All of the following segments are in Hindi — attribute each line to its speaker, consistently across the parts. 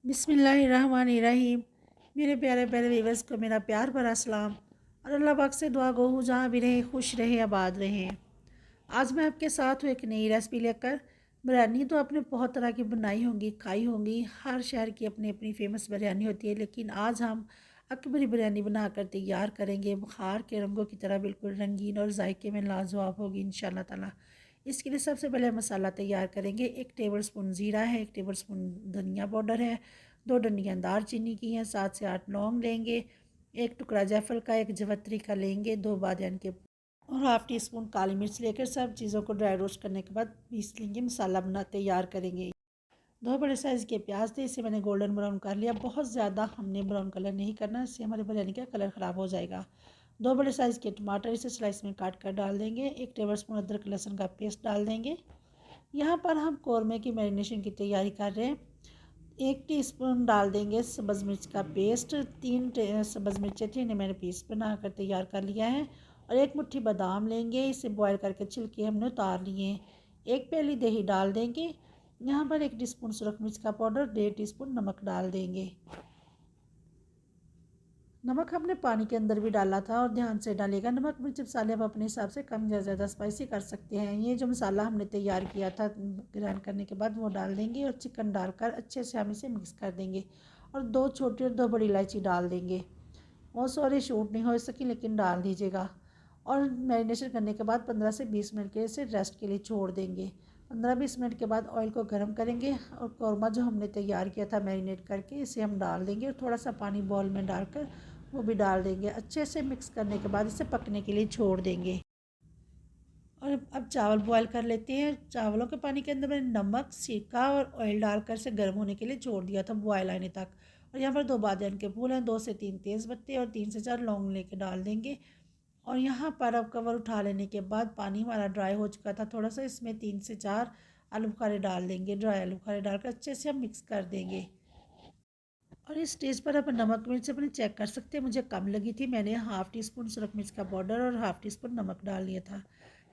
Speaker 1: बिस्मिल्लाहिर्रहमानिर्रहीम। मेरे प्यारे प्यारे व्यूअर्स को मेरा प्यार भरा सलाम और अल्लाह पाक से दुआ गो हूँ जहाँ भी रहे खुश रहे आबाद रहें। आज मैं आपके साथ हूँ एक नई रेसिपी लेकर। बिरयानी तो आपने बहुत तरह की बनाई होंगी, खाई होंगी। हर शहर की अपनी अपनी फ़ेमस बिरयानी होती है, लेकिन आज हम अकबरी बिरयानी बनाकर तैयार करेंगे। बुखार के रंगों की तरह बिल्कुल रंगीन और जायके में लाजवाब होगी इंशाल्लाह ताला। इसके लिए सबसे पहले मसाला तैयार करेंगे। 1 टेबल स्पून ज़ीरा है, 1 टेबल स्पून धनिया पाउडर है, 2 डंडियाँ दालचीनी की हैं, 7 से 8 लौंग लेंगे, एक टुकड़ा जायफल का, एक जवत्री का लेंगे, 2 बादियान के और हाफ़ टी स्पून काली मिर्च लेकर सब चीज़ों को ड्राई रोस्ट करने के बाद पीस लेंगे। मसाला बना तैयार करेंगे। 2 बड़े साइज़ के प्याज थे, इसे मैंने गोल्डन ब्राउन कर लिया। बहुत ज़्यादा हमने ब्राउन कलर नहीं करना, इससे हमारे बिरयानी का कलर ख़राब हो जाएगा। 2 बड़े साइज़ के टमाटर इसे स्लाइस में काट कर डाल देंगे। 1 टेबल स्पून अदरक लहसुन का पेस्ट डाल देंगे। यहाँ पर हम कौरमे की मैरिनेशन की तैयारी कर रहे हैं। 1 टीस्पून डाल देंगे सब्ज़ मिर्च का पेस्ट। 3 सब्ज़ मिर्चें थी, इन्हें मैंने पीस बना कर तैयार कर लिया है। और एक मुट्ठी बादाम लेंगे, इसे बॉयल करके छिलके हमने उतार लिए हैं। 1 प्याली दही डाल देंगे। यहाँ पर 1 टीस्पून सुरख मिर्च का पाउडर, 1.5 टीस्पून नमक डाल देंगे। नमक हमने पानी के अंदर भी डाला था और ध्यान से डालिएगा। नमक मिर्च मसाले आप अपने हिसाब से कम या ज़्यादा स्पाइसी कर सकते हैं। ये जो मसाला हमने तैयार किया था ग्राइंड करने के बाद वो डाल देंगे और चिकन डालकर अच्छे से हम इसे मिक्स कर देंगे। और 2 छोटी और 2 बड़ी इलायची डाल देंगे। और सॉरी शूट नहीं हो सकी, लेकिन डाल दीजिएगा। और मैरिनेशन करने के बाद 15 से 20 मिनट के इसे रेस्ट के लिए छोड़ देंगे। 15-20 मिनट के बाद ऑयल को गर्म करेंगे और कौरमा जो हमने तैयार किया था मैरिनेट करके, इसे हम डाल देंगे और थोड़ा सा पानी बॉल में डालकर वो भी डाल देंगे। अच्छे से मिक्स करने के बाद इसे पकने के लिए छोड़ देंगे। और अब चावल बॉयल कर लेते हैं। चावलों के पानी के अंदर मैंने नमक, सिरका और ऑयल डालकर इसे गर्म होने के लिए छोड़ दिया था बॉयल आने तक। और यहाँ पर 2 बादियान के फूल हैं, 2 से 3 तेज़ पत्ते और 3 से 4 लौंग लेके डाल देंगे। और यहाँ पर अब कवर उठा लेने के बाद पानी हमारा ड्राई हो चुका था थोड़ा सा, इसमें 3 से 4 आलू बुखारे डाल देंगे। ड्राई आलू बुखारे डालकर अच्छे से हम मिक्स कर देंगे। और इस स्टेज पर आप नमक मिर्च अपने चेक कर सकते हैं, मुझे कम लगी थी। मैंने हाफ़ टी स्पून सुरख मिर्च का पाउडर और हाफ़ टी स्पून नमक डाल दिया था।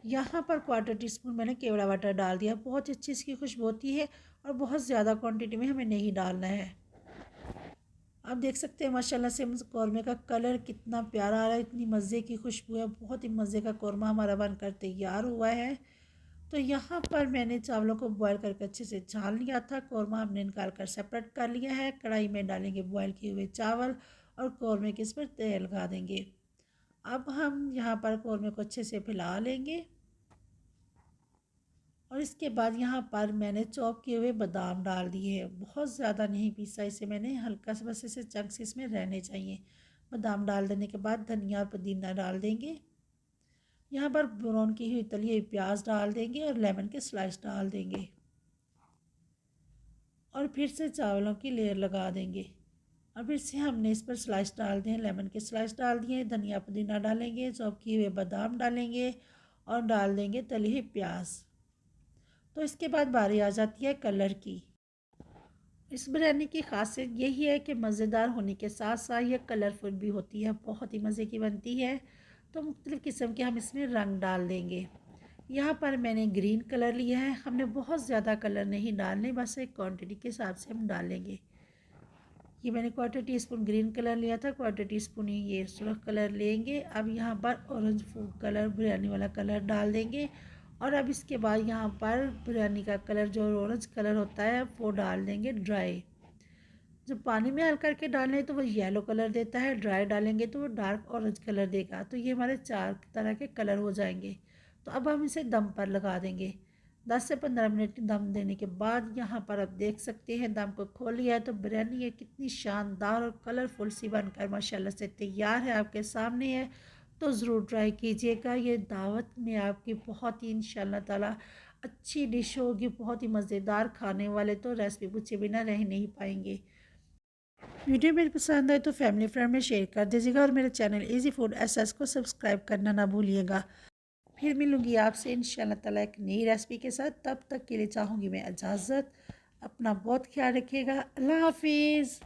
Speaker 1: यहाँ पर 1/4 टीस्पून मैंने केवड़ा वाटर डाल दिया। बहुत अच्छी इसकी खुशबू होती है और बहुत ज़्यादा क्वांटिटी में हमें नहीं डालना है। आप देख सकते हैं माशाल्लाह से कौरमे का कलर कितना प्यारा आ रहा है, इतनी मज़े की खुशबू है। बहुत ही मज़े का कौरमा हमारा बनकर तैयार हुआ है। तो यहाँ पर मैंने चावलों को बॉयल करके अच्छे से छान लिया था। कौरमा हमने निकाल कर सेपरेट कर लिया है। कढ़ाई में डालेंगे बॉयल किए हुए चावल और कौरमे के इस पर तेल लगा देंगे। अब हम यहाँ पर कौरमे को अच्छे से फैला लेंगे। और इसके बाद यहाँ पर मैंने चॉप किए हुए बादाम डाल दिए हैं। बहुत ज़्यादा नहीं पीसा इसे मैंने, हल्का सा बस इसे चंक्स इसमें रहने चाहिए। बादाम डाल देने के बाद धनिया और पुदीना डाल देंगे। यहाँ पर ब्राउन की हुई तली हुई प्याज डाल देंगे और लेमन के स्लाइस डाल देंगे। और फिर से चावलों की लेयर लगा देंगे। और फिर से हमने इस पर स्लाइस डाल दिए, लेमन के स्लाइस डाल दिए, धनिया पुदीना डालेंगे, चॉप किए हुए बादाम डालेंगे और डाल देंगे तली हुई प्याज। तो इसके बाद बारी आ जाती है कलर की। इस बिरयानी की खासियत यही है कि मज़ेदार होने के साथ साथ ये कलरफुल भी होती है, बहुत ही मज़े की बनती है। तो मुख्तलिफ़ किस्म के हम इसमें रंग डाल देंगे। यहाँ पर मैंने ग्रीन कलर लिया है। हमने बहुत ज़्यादा कलर नहीं डालने, बस एक क्वांटिटी के हिसाब से हम डालेंगे। ये मैंने 1/4 टीस्पून ग्रीन कलर लिया था, 1/4 टीस्पून ही ये सुर्ख कलर लेंगे। अब यहाँ पर ऑरेंज फूड कलर बिरयानी वाला कलर डाल देंगे। और अब इसके बाद यहाँ पर बिरयानी का कलर जो ऑरेंज कलर होता है वो डाल देंगे ड्राई। जब पानी में हल करके डालें तो वो येलो कलर देता है, ड्राई डालेंगे तो वो डार्क ऑरेंज कलर देगा। तो ये हमारे 4 तरह के कलर हो जाएंगे। तो अब हम इसे दम पर लगा देंगे। 10 से 15 मिनट दम देने के बाद यहाँ पर आप देख सकते हैं दम को खोल लिया है। तो बिरयानी ये कितनी शानदार और कलरफुल सी बनकर माशाल्लाह से तैयार है, आपके सामने है। तो ज़रूर ट्राई कीजिएगा। ये दावत में आपकी बहुत ही इंशाल्लाह ताला अच्छी डिश होगी, बहुत ही मज़ेदार। खाने वाले तो रेसिपी पूछे बिना रह नहीं पाएंगे। वीडियो मेरी पसंद आए तो फैमिली फ्रेंड में शेयर कर दीजिएगा और मेरे चैनल इजी फूड एसएस को सब्सक्राइब करना ना भूलिएगा। फिर मिलूँगी आपसे इंशाल्लाह ताला एक नई रेसिपी के साथ। तब तक के लिए चाहूँगी मैं इजाज़त। अपना बहुत ख्याल रखिएगा। अल्लाह हाफिज़।